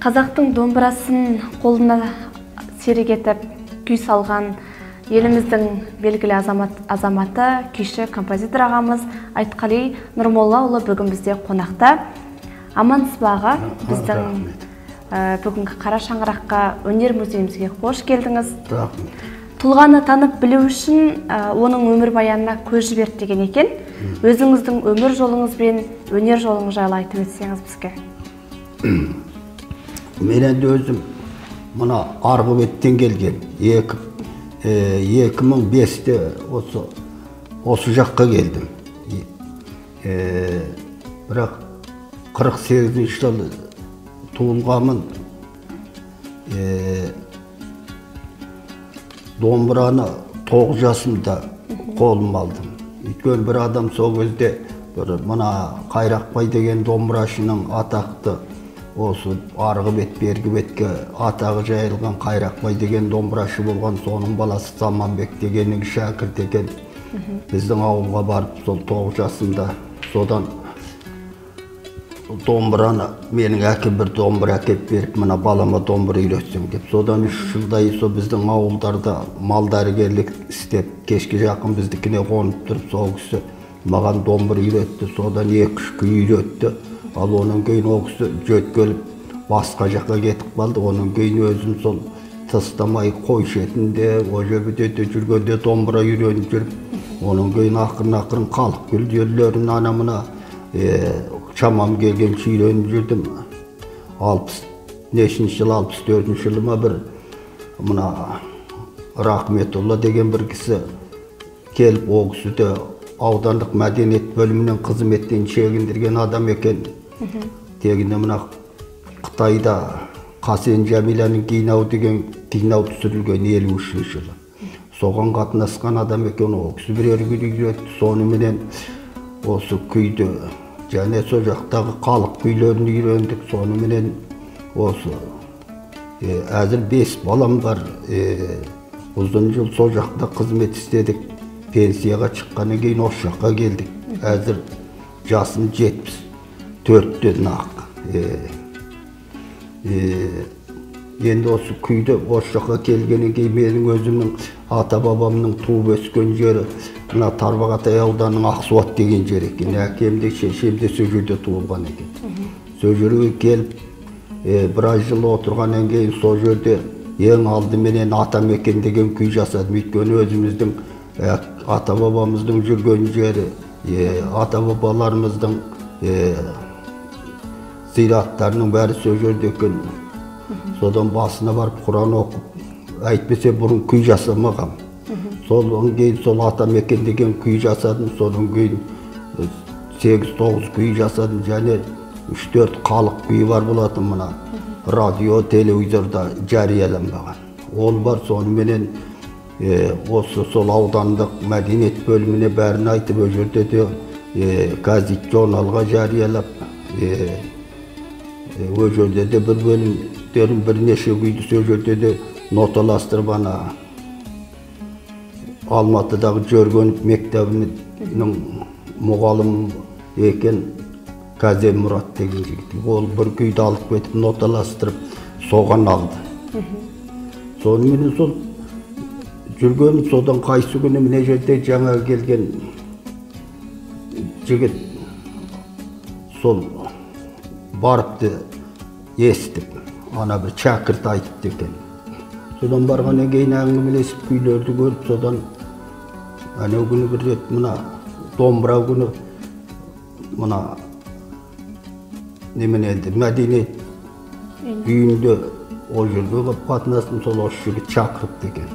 Қазақтың домбырасын қолына серік етіп күй салған еліміздің белгілі азаматы, күйші композитор ағамыз Айтқали Нұрмоллаұлы бүгін бізде қонақта. Амансыз ба аға? Біздің бүгінгі Қара шаңыраққа өнер музейімізге қош келдіңіз. Тұлғаны танып білу үшін оның өмірбаянына көз жіберді деген екен. Өзіңіздің өмір жолыңыз бен өнер жолыңыз жайлы айтып өтсеңіз бізге. Мен енді өзім мына арғы беттен келген. 2005-те осы жаққа келдім. Бірақ 48-ші жылы туылғанмын. Домбыраны 9 жасымда қолыма алдым. Өйткені бір адам сол кезде мына Қайрақбай деген домбырашының атақты осы арғы бет бергі бетке атағы жайылған Қайрақбай деген домбырашы болған, соның баласы Заманбек дегеннің шәкірт екен. Біздің ауылға барып сол 9 жасымда содан домбыраны менің әкем бір домбыра әкеп беріп, мына балама домбыра үйретсем деп. Содан 3 жылдай сол біздің ауылдарда мал дәрігерлік істеп, кешке жақын біздікіне қонып тұрып, сол кісі маған домбыра үйретті. Содан 2-3 күй үйретті. Ал оның кейін ол кісі жөткеліп басқа жаққа кетіп қалды. Оның кейін өзім сол тастамай қой шетінде, о жерде жүргенде домбыра үйреніп жүріп, оның кейін ақырын халық күлдерлерін анамына шамам келгенше үйреніп жүрдім. 64-ші жылыма бір мына Рахметолла деген бір кісі келіп, ол кісі де аудандық мәдениет бөлімінен қызметтен шегіндірген адам екен. Тегінде мына Қытайда Қасен Жәмиланың Кинау деген кинау түсірілген 53-ші жылы. Соған қатынасқан адам екен, ол кісі бірер күй үйретті. Соныменен осы күйді және сол жақтағы халық күйлерін үйрендік. Соныменен осы әзір 5 балам бар. Ұзын жыл сол жақта қызмет істедік. Пенсияға шыққаннан кейін осы жаққа келдік. Әзір жасым 74-тен ақ. Енді осы күйді осы жаққа келгеннен кейін менің өзімнің ата-бабамның туып өскен жері мына Тарбағатай ауданының Ақсуат деген жер екен. Әкем де шешем де сол жерде туылған екен. Сол жерге келіп, біраз жыл отырғаннан кейін сол жерде ең алдыменен Атамекен деген күй жасадым. Өйткені өзіміздің ата-бабамыздың жүрген жері, ата-бабаларымыздың зираттарының бәрі сол жерде екен. Содан басына барып Құран оқып, әйтпесе бұрын күй жасамағам. Содан кейін сол Атамекен деген күй жасадым. Содан кейін 8-9 күй жасадым. Және 3-4 халық күйі бар болатын, мына радио, телевизорда жарияланбаған. Ол бар. Соныменен осы сол аудандық мәдениет бөліміне бәрін айтып, о жерде де газет журналға жариялап, о жерде де бір бөлімдерін бірнеше күйді сол жерде де ноталастырып, ана Алматыдағы Жөргенов мектебінің мұғалім екен Газем Мұрат деген жігіт. Ол бір күйді алып кетіп ноталастырып соған алды. Сонымен сол жүрген, содан қайсы күні міне жерде жаңа келген жігіт сол барыпты естіп, ана бір шәкірт айтыпты екен. Содан барғаннан кейін әңгімелесіп күйлерді көріп, содан әнеу күні бір рет мына домбыра күні мына немен енді мәдениет үйінде ол жерге қатынастым, сол осы жігіт шақырыпты екен.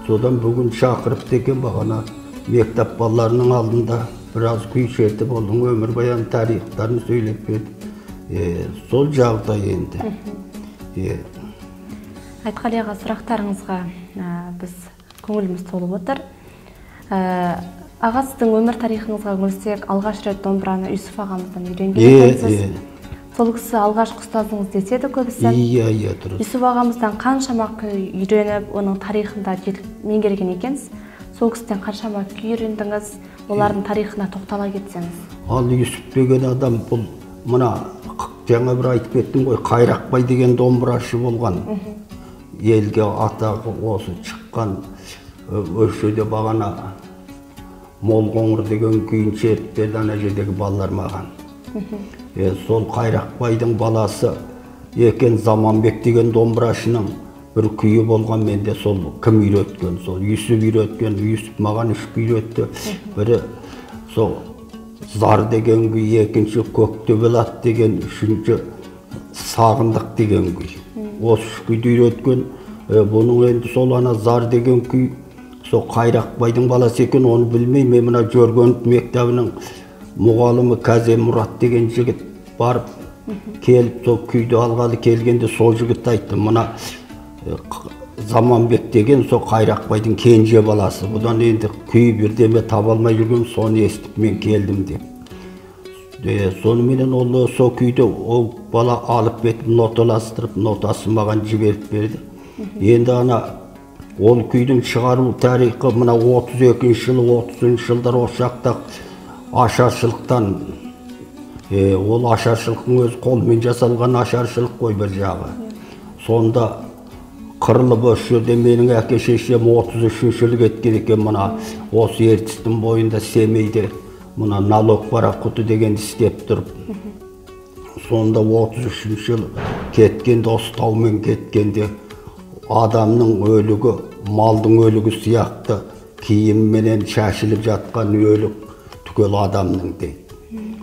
Содан бүгін шақырыпты екен, бағана мектеп балаларының алдында біраз күй шертіп, оның өмірбаян тарихтарын сөйлеп берді. Сол жағдай енді. Айтқали аға, сұрақтарыңызға біз көңіліміз толып отыр. Аға, сіздің өмір тарихыңызға үңілсек, алғаш рет домбыраны Юсуф ағамыздан үйренген екенсіз. Сол кісі алғашқы ұстазыңыз деседі көбісі. Иә, дұрыс. Юсуф ағамыздан қаншама күй үйреніп, оның тарихында меңгерген екенсіз. Сол кісіден қаншама күй үйрендіңіз, олардың тарихына тоқтала кетсеңіз. Ал Юсуф деген адам бұл мына жаңа бір айтып кеттім ғой, Қайрақбай деген домбырашы болған. Елге атағы осы шыққан, өшеде бағана Мол қоңыр деген күйін шертіп берді ана жердегі балалар маған. Сол Қайрақбайдың баласы екен Заманбек деген домбырашының бір күйі болған. Менде сол кім үйреткен, сол Юсіп үйреткен, Юсіп маған 3 күй үйретті. Бірі сол Зар деген күй, екінші Көктөбел ат деген, үшінші Сағындық деген күй. Осы 3 күйді үйреткен. Бұның енді сол ана Зар деген күй, сол Қайрақбайдың баласы екен, оны білмей, мен мына Жөргенов мектебінің мұғалімі Қазем Мұрат деген жігіт барып келіп, сол күйді алғалы келгенде сол жігіт айтты, мына Заманбек деген сол Қайрақбайдың кенже баласы. Бұдан енді күй бірдеме таба алмай жүрген, соны естіп мен келдім деп. Соныменен ол сол күйді ол бала алып кетіп ноталастырып, нотасын маған жіберіп берді. Енді ана ол күйдің шығару тарихы мына 32 жылы, 30 жылдар ошақта ашаршылықтан, ол ашаршылықтың өз қолмен жасалған ашаршылық қой бір жағы. Сонда қырылып осы жерде менің әке шешем 33 жыл кеткен екен, мына осы ертістің бойында Семейде мына налог пароходы дегенді істеп тұрып. Сонда 33 жыл кеткенде, осы таумен кеткенде адамның өлігі, малдың өлігі сияқты киімменен шашылып жатқан өлік түгел адамның дейді.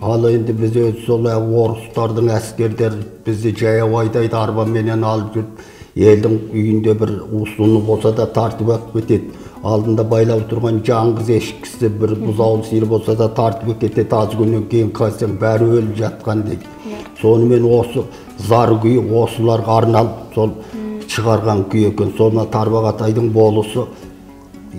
Ал енді біз сол орыстардың әскердер бізді жаяу айдайды, арбаменен алып жүріп, елдің үйінде бір усыны болса да тартып алып кетеді. Алдында байлап тұрған жаңғыз ешкісі бір бұзаулы сиыр болса да тартып кетеді. Az күннен кейін қарасаң бәрі өліп жатқан дейді. Сонымен осы зар күйі осыларға арналып сол шығарған күй екен. Соны Тарбағатайдың болысы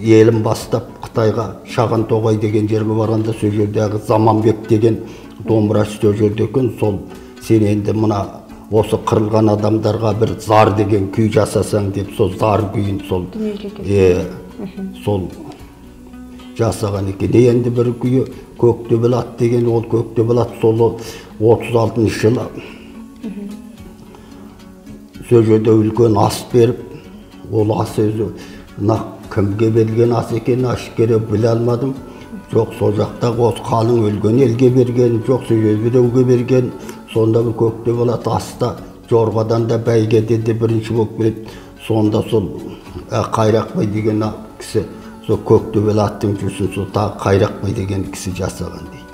елін бастап Қытайға Шағантоғай деген жерге барғанда сол жердегі Заманбек деген домбырашы сол жерде екен. Сол сен енді мына осы қырылған адамдарға бір зар деген күй жасасаң деп, сол зар күйін сол сол жасаған екен. Енді бір күйі Көктөбел ат деген, ол Көктөбел ат сол 36 жылы сол жерде үлкен ас беріп, ол ас өзі кімге берілген ас екенін ашкере біле алмадым. Жоқ, сол жақтағы осы қалың өлген елге берген, жоқ, сол біреуге берген. Сонда бір Көктөбел ат аста жорғадан да бәйгеде бірінші болып келеді. Сонда сол Қайрақбай деген кісі сол Көктөбел аттың жүрсін сол Қайрақбай деген кісі жасаған дейді.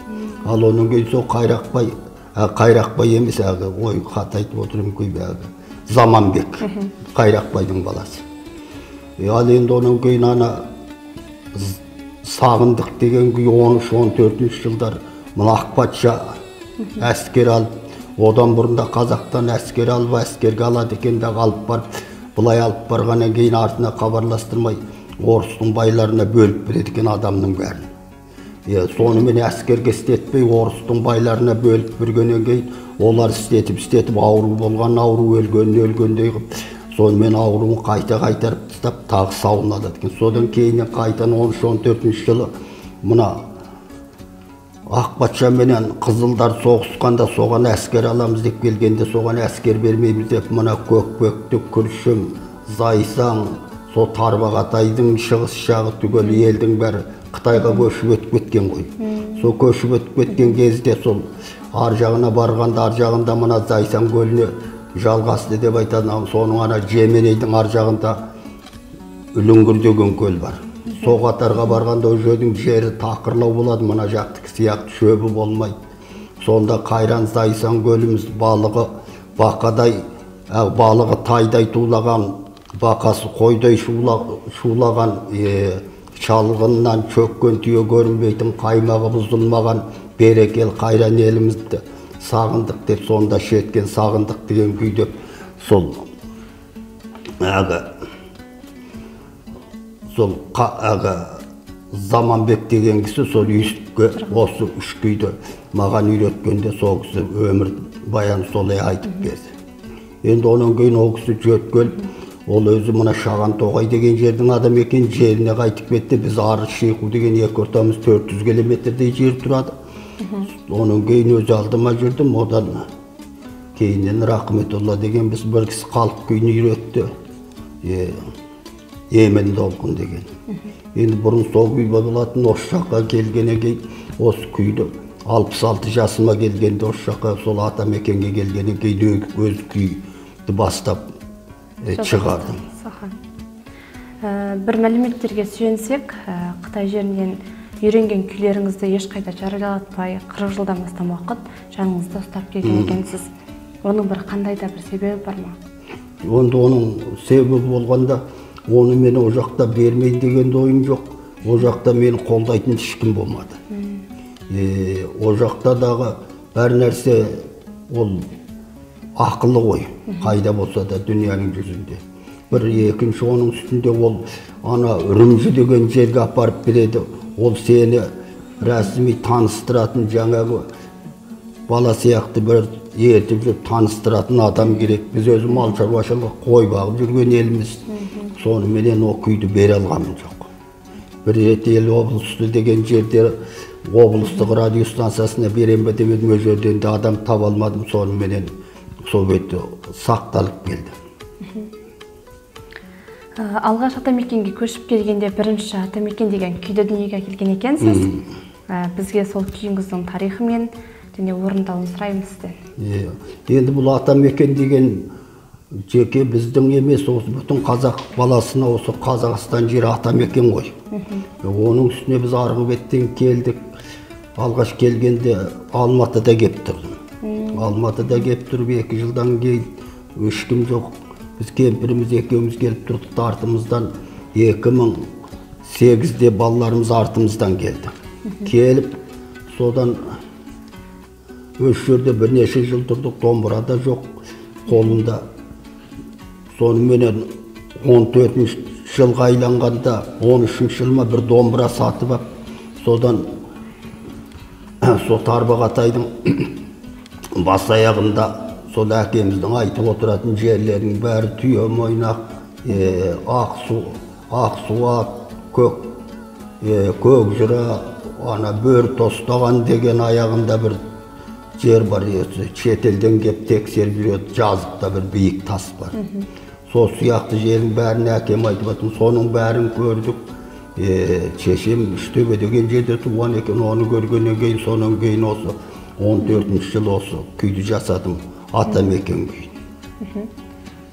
Ал оның кейін сол Қайрақбай емес, ой, хат айтып отырмын көйбәгі, Заманбек, Қайрақбайдың баласы. Ал енді оның кейін ана Сағындық деген күй 13-14 жылдар мына Ақпатша әскер алып, одан бұрында Қазақтан әскер алып, әскерге алады екен де алып барып, бұлай алып барғаннан кейін артына хабарластырмай орыстың байларына бөліп береді екен адамның бәрін. Сонымен әскерге істетпей орыстың байларына бөліп бергеннен кейін олар істетіп ауру болған ауру, өлгендей қылып, сонымен ауруын қайта қайтарып тастап тағы сауын алады екен. Содан кейін қайтан 13-14 жылы мына Ақпатша менен қызылдар соғысқанда соған әскер аламыз деп келгенде соған әскер бермейміз деп мына Көкпекті, Күршім, Зайсан, сол Тарбағатайдың шығыс жағы түгел елдің бәрі Қытайға көшіп өтіп кеткен ғой. Сол көшіп өтіп кеткен кезде сол ар жағына барғанда, ар жағында мына Зайсан көліне жалғасты деп айтады. Соның ана Жеменейдің ар жағында Үліңгір деген көл бар. Сол қатарға барғанда ол жердің жері тақырлау болады, мына жақтық сияқты шөбі болмайды. Сонда Қайран Зайсан көліміз балығы бақадай, балығы тайдай тулаған, бақасы қойдай шулаған, шалғыннан чөккен түйе көрінбейтін, қаймағы бұзылмаған берекел Қайран елімізді сағындық деп сонда шеткен Сағындық деген күй деп сол сол Заманбек деген кісі сол Юсіпке осы 3 күйді маған үйреткенде сол кісі өмір баян солай айтып берді. Енді оның кейін ол кісі жөткел, ол өзі мына Шағантоғай деген жердің адам екен, жеріне қайтып кетті. Біз Арыс Шейху деген екі ортамыз 400 километрдей жер тұрады. Оның кейін өзі алдыма жүрдім, одан Кейіннен Рахметолла деген біз бір кісі халық күйін үйретті. Емен долқын деген. Енді бұрын сол күй болатын, осы жаққа келгеннен кейін осы күйді 66 жасыма келгенде осы жаққа сол Атамекенге келгеннен кейін өз күйді бастап шығардым. Бір мәліметтерге сүйенсек, Қытай жерінен үйренген күйлеріңізді ешқайда жариялатпай 40 жылдан астам уақыт жаныңызда ұстап келген екенсіз. Оның бір қандай да бір себебі бар ма? Оның себебі болғанда, оны мен о жақта бермейін деген ойым жоқ. О жақта мені қолдайтын ешкім болмады. О жақта дағы бәр нәрсе ол ақылы ғой, қайда болса да дүнияның жүзінде. Бір екінші оның үстінде ол ана Үрімжі деген жерге апарып береді. Ол сені рәсми таныстыратын жаңағы бала сияқты бір ертіп жүріп таныстыратын адам керек. Біз өзі мал шаруашылығы қой бағып жүрген елміз. Соныменен о күйді бере алғамын жоқ. Бір рет ел облысты деген жерде облыстық радио станциясына берем бе деп едім, ол жерден де адам таба алмадым. Соныменен сол бетте сақталып келді. Алғаш Атамекенге көшіп келгенде бірінші Атамекен деген күйді дүниеге келген екенсіз. Бізге сол күйіңіздің тарихы мен және орындауын сұраймыз сізден. Енді бұл Атамекен деген жеке біздің емес, осы бүтін қазақ баласына осы Қазақстан жері Атамекен ғой. Оның үстіне біз арғы беттен келдік. Алғаш келгенде Алматыда кеп тұрдым. Алматыда кеп тұрып 2 жылдан кейін ешкім жоқ. Біз кемпіріміз екеуміз келіп тұрдық, артымыздан 2008-де балаларымыз артымыздан келді. Келіп, содан өз жерде бірнеше жыл тұрдық, домбырада жоқ, қолында. Соныменен 14 жылға айланғанда 13 жылма бір домбыра сатып ап, содан сол Тарбағатайдың бас аяғында сол әкеміздің айтып отыратын жерлерінің бәрі Түйе Мойнақ, Ақсуат, Көкжыра, Бөр Тостаған деген аяғында бір жер бар. Шетелден кеп тексеріп жүреді, жазықта бір биік тас бар. Сол сияқты жердің бәрін әкем айтып отырды. Соның бәрін көрдік. Шешем Үштөбе деген жерде туған екен, оны көргеннен кейін, сонан кейін осы 14 жыл осы күйді жасадым. Атамекен күйін.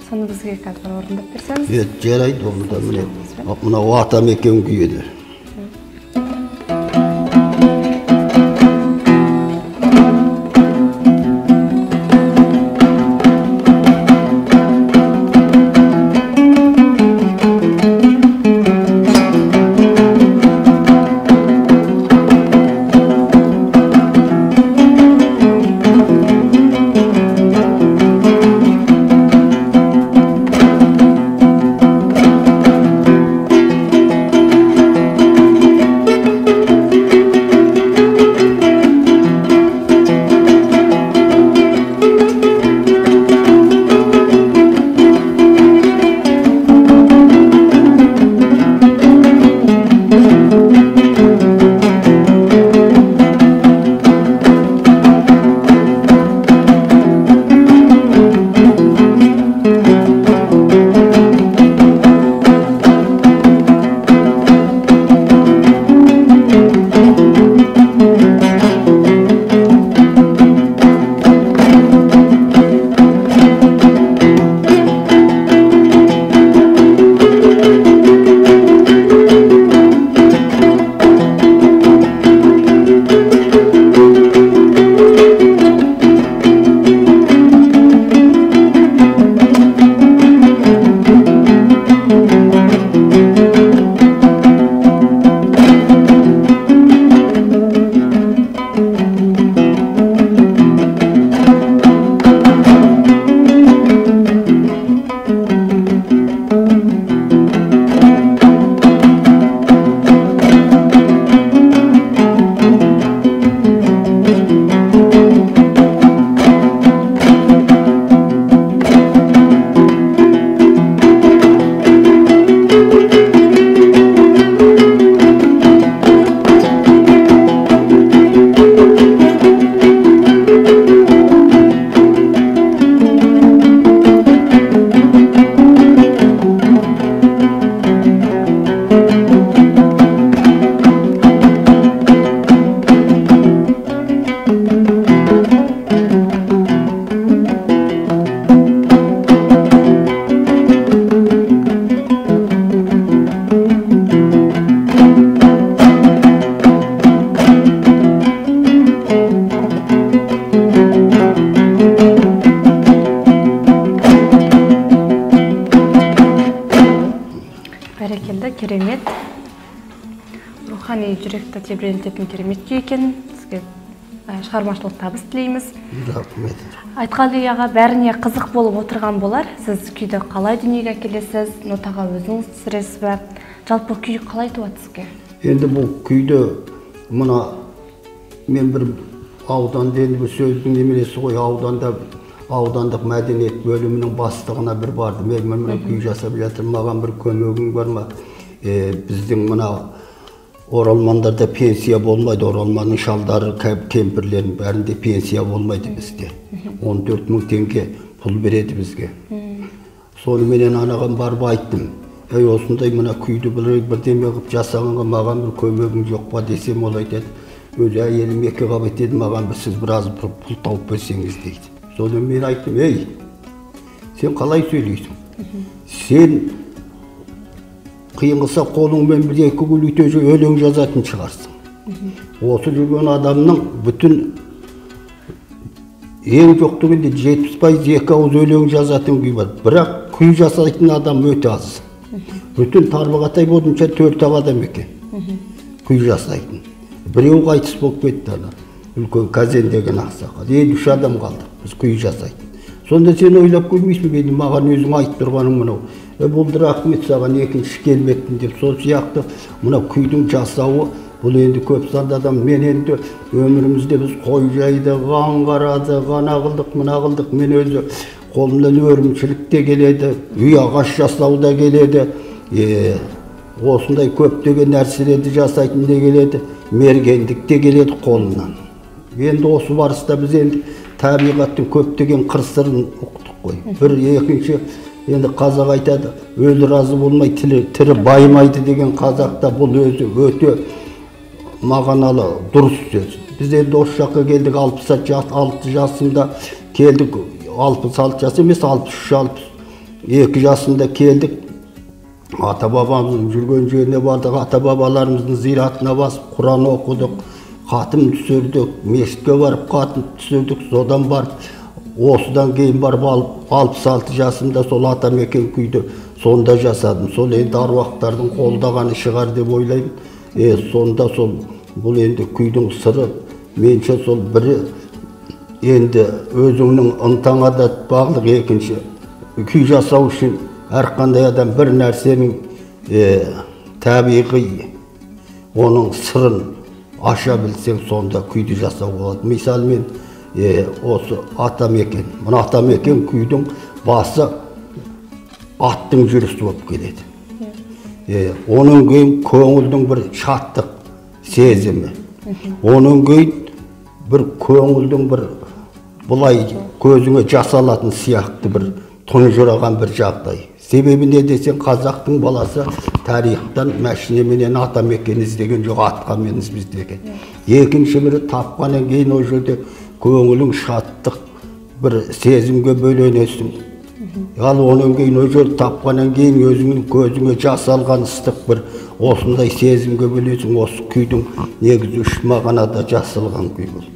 Соны бізге қазір орындап берсеңіз? Жарайды, оны да міне. Мынау Атамекен күйі. Бәрекелді, керемет. Рухани жүректі тебірентетін керемет күй екен. Сізге шығармашылық табыс тілейміз. Рахмет. Айтқали аға, бәріне қызық болып отырған болар. Сіз күйді қалай дүниеге әкелесіз? Нотаға өзіңіз түсіресіз бе? Жалпы күй қалай туады сізге? Енді бұл күйді мына мен бір ауданда енді бір сөздің немересі ғой, аудандық мәдениет бөлімінің бастығына бір барды. Мен мына күй жасап жатырмын, маған бір көмегің бар ма? Біздің мына оралмандарда пенсия болмайды, оралманның шалдары, кемпірлердің бәрінде пенсия болмайды бізде. 14 мың теңге пұл береді бізге. Сонымен анаған барып айттым. Осындай мына күйді бірдеме қылып жасағанға маған бір көмегің жоқ па десем, ол айтады, өзі әйелім екі қабат еді, маған сіз біраз пұл тауып берсеңіз дейді. Содан мен айттым, сен қалай сөйлейсің? Сен қиынғыса қолыңмен бір екі күн өтеше өлең жазатын шығарсың. Осы жүрген адамның бүтін ең жоқ дегенде 70% екі ауыз өлең жазатын күй бар. Бірақ күй жасайтын адам өте аз. Бүтін Тарбағатай бойынша 4 адам екен. Күй жасайтын. Біреу қайтыс болып кетті, үлкен Казен деген ақсақал. 3 адам қалды, біз күй жасайтын. Сонда сен ойлап көрмейсің бе, маған өзің айтып тұрғаның мынау. Бұл рахмет саған, екінші келметтің деп. Сол сияқты мынау күйдің жасауы, бұл енді көп санды адам. Мен енді өмірімізде біз қой жайды, ған қарады, ғана қылдық, мына қылдық. Мен өзі қолымнан өрімшілік те келеді, үй ағаш жасау да келеді. Осындай көптеген нәрселерді жасайтын да келеді, мергендік те келеді қолымнан. Енді осы барыста біз енді табиғаттың көптеген қыр-сырын ұқтық қой. Бір екінші енді қазақ айтады, өлі разы болмай тірі байымайды деген қазақта бұл өзі өте мағыналы дұрыс сөз. Біз енді осы жаққа келдік 66 жасында келдік, 66 жас емес 63-62 жасында келдік. Ата-бабамыздың жүрген жеріне бардық, ата-бабаларымыздың зиратына басып, Құран оқыдық, қатым түсірдік, мешітке барып қатым түсірдік, содан барып, осыдан кейін барып 66 жасымда сол атамекен күйді сонда жасадым. Сол енді аруақтардың қолдағаны шығар деп ойлаймын. Сонда сол бұл енді күйдің сыры, менше сол бірі енді өзіңнің ынтаңа да бағлық, екінші күй жасау үшін әрқандай адам бір нәрсенің табиғи оның сырын аша білсең, сонда күйді жасау болады. Мысалы мен осы атамекен, мына атамекен күйдің басы аттың жүрісі болып келеді. Оның кейін көңілдің бір шаттық сезімі, оның кейін бір көңілдің бір бұлай көзіңе жасалатын сияқты бір тұнжыраған бір жағдай. Себебі не десең, қазақтың баласы тарихтан мәшінеменен атамекен іздеген жоқ, атқа меніз біз деген. Екінші бірі тапқаннан кейін о жерде көңілің шаттық бір сезімге бөленесің. Ал оның кейін о жерде тапқаннан кейін өзіңнің көзіңе жасалған ыстық бір осындай сезімге бөлесің. Осы күйдің негізі 3 мағынада жасалған күй бұл.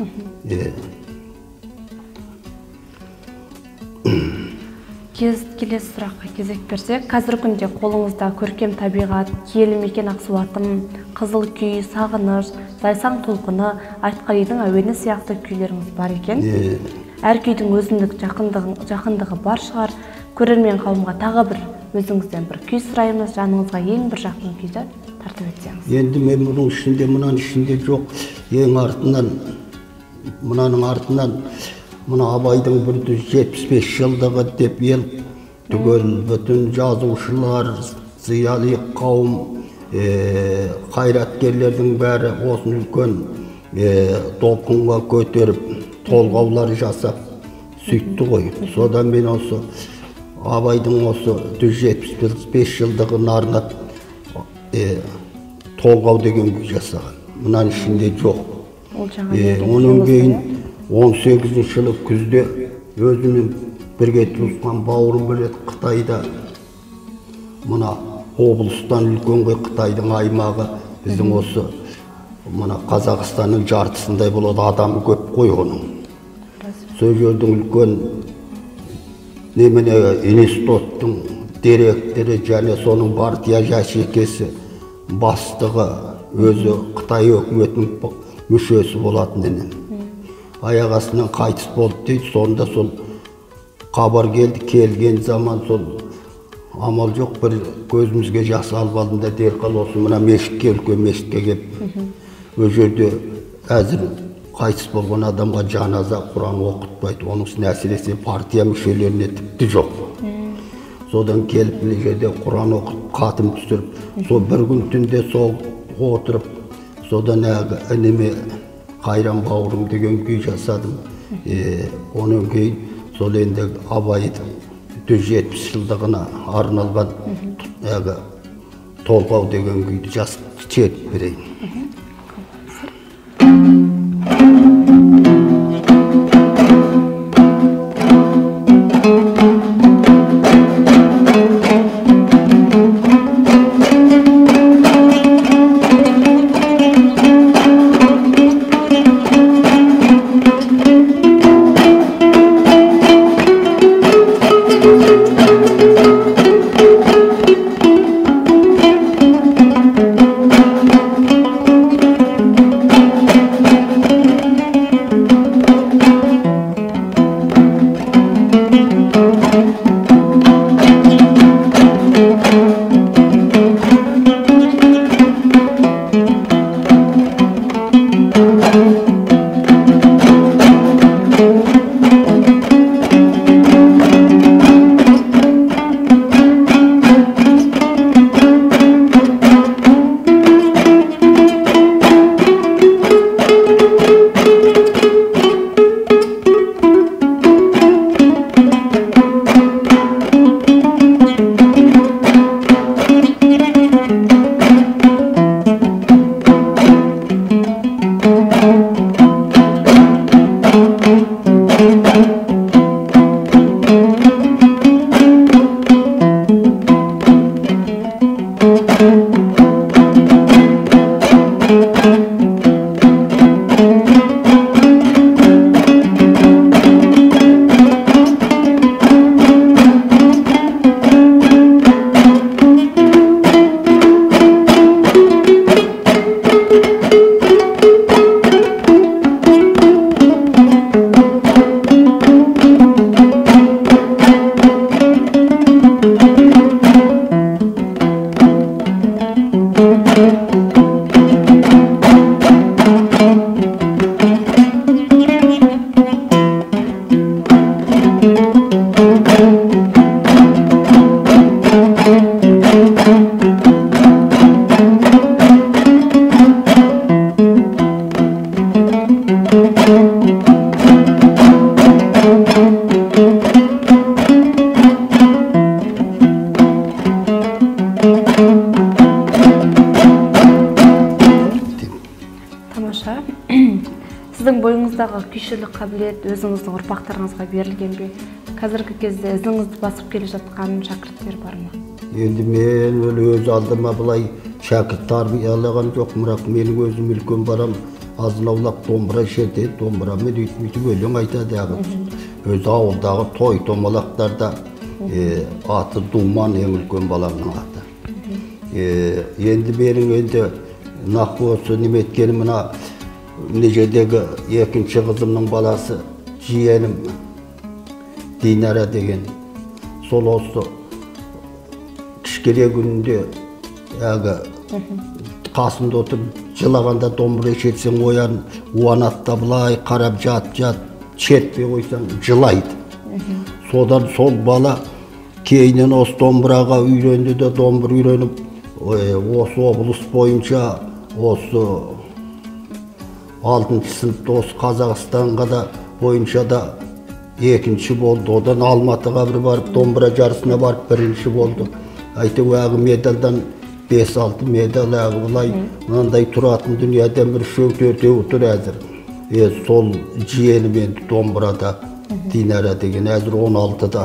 Келесі сұраққа кезек берсек, қазіргі күнде қолыңызда көркем табиғат, киелі мекен Ақсуатым, Қызыл күй, Сағыныш, Зайсан толқыны, Айтқалидың әуені сияқты күйлеріңіз бар екен. Әр күйдің өзіндік жақындығы бар шығар. Көрермен қауымға тағы бір өзіңізден бір күй сұраймыз, жаныңызға ең бір жақын күйді тартып өтсеңіз. Енді мен бұның ішінде, мұнаның ішінде жоқ, ең артынан, мұнаның артынан мына Абайдың 175 жылдығы деп ел түгел бүтін жазушылар, зиялы қауым, қайраткерлердің бәрі осы үлкен толқынға көтеріп, толғаулар жасап сөйтті ғой. Содан мен осы Абайдың осы 175 жылдығын арнап толғау деген жасаған. Мұнаның ішінде жоқ. Оның кейін 18 жылы күзде өзімен бірге туысқан бауырым білет Қытайда, мына облыстан үлкенге Қытайдың аймағы, біздің осы мына Қазақстанның жартысындай болады, адамы көп қой оның. Сол жердің үлкен немене институттың директоры және соның партия жашекесі бастығы өзі Қытай өкіметінің мүшесі болатын енен. Аяқ астынан қайтыс болды дейді. Сонда сол хабар келген заман сол амал жоқ, бір көзімізге жас алып алдында дерқал осы мына мешітке, үлкен мешітке келіп, ол жерде әзір қайтыс болған адамға жаназа Құран оқытпайды. Оның үшін әсіресе партия мүшелеріне тіпті жоқ. Содан келіп бұл жерде Құран оқытып, қатым түсіріп, сол бір күн түнде сол отырып, содан ініме Қайран бауырым деген күй жасадым. Оның кейін сол енді Абайдың 170 жылдығына арналған толғау деген күйді жазып чертіп берейін. Сіздің бойыңыздағы күйшілік қабілет өзіңіздің ұрпақтарыңызға берілген бе? Қазіргі кезде ізіңізді басып келе жатқан шәкірттер бар ма? Енді мен өз алдыма былай шәкірт тарбиялаған жоқ, бірақ менің өзім үлкен барам азын аулақ домбыра шертеді, домбырамен өйтіп өлең айтады. Өз ауылдағы той томалақтарда аты Думан, ең үлкен баламның аты. Енді менің енді нақы осы неметкені мына Нежедегі екінші қызымның баласы жиенім Динара деген. Сол осы кішкене күнінде қасында отырып жылағанда домбыра шертсең уанады да былай қарап жат, шертпей қойсаң жылайды. Содан сол бала кейіннен осы домбыраға үйренді де домбыра үйреніп, осы облыс бойынша осы 6-шы сыныпта осы Қазақстанға да бойынша да екінші болды. Одан Алматыға бір барып домбыра жарысына барып бірінші болды. Әйтеуір медалдан 5-6 медал бұлай мынандай тұратын дүниеден бір шөк-төртеу тұр әзір. Сол жиенім домбырада Динара деген әзір 16-да.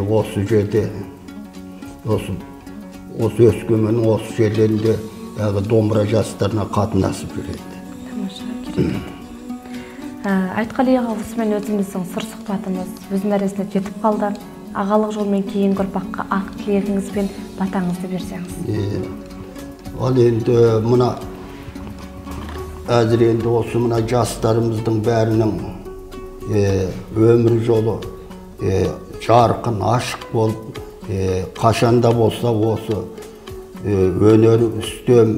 Осы жерде осы Өскеменнің осы жерлерінде домбыра жарыстарына қатынасып жүреді. Айтқали аға, осымен өзіміздің сыр сұхбатымыз өз мәресіне жетіп қалды. ағалық жолмен кейінгі ұрпаққа ақ тілегіңіз бен батаңызды берсеңіз. Ал енді мына әзір енді осы мына жастарымыздың бәрінің өмір жолы жарқын, ашық болып, қашанда болса осы өнер үстем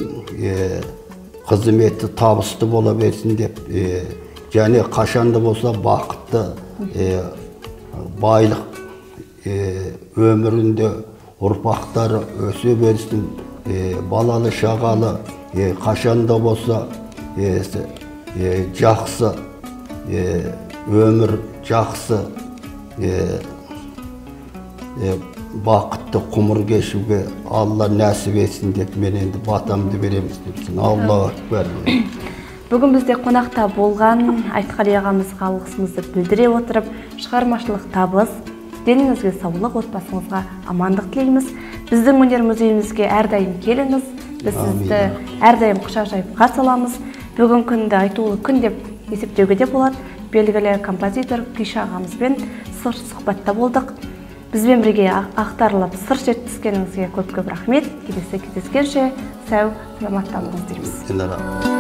қызметі табысты бола берсін деп, және қашанда болса бақытты, байлық өмірінде ұрпақтары өсе берсін, балалы шағалы, қашанда болса жақсы өмір, жақсы бақытты ғұмыр кешуге Алла нәсіп етсін деп мен енді батамды береміз депсін. Аллаху акбар. Бүгін бізде қонақта болған Айтқали ағамызға алғысымызды білдіре отырып, шығармашылық табыс, деніңізге саулық, отбасыңызға амандық тілейміз. Біздің өнер музейімізге әрдайым келіңіз. Біз сізді әрдайым құшақ жайып қарсы аламыз. Бүгін күнді айтулы күн деп есептеуге де болады. Белгілі композитор Күйші ағамызбен сұхбатта болдық. Бізбен бірге ақтарылып сыр шерткізгеніңізге көп рахмет. Келесі кездескенше сау, саламатта болыңыз дейміз.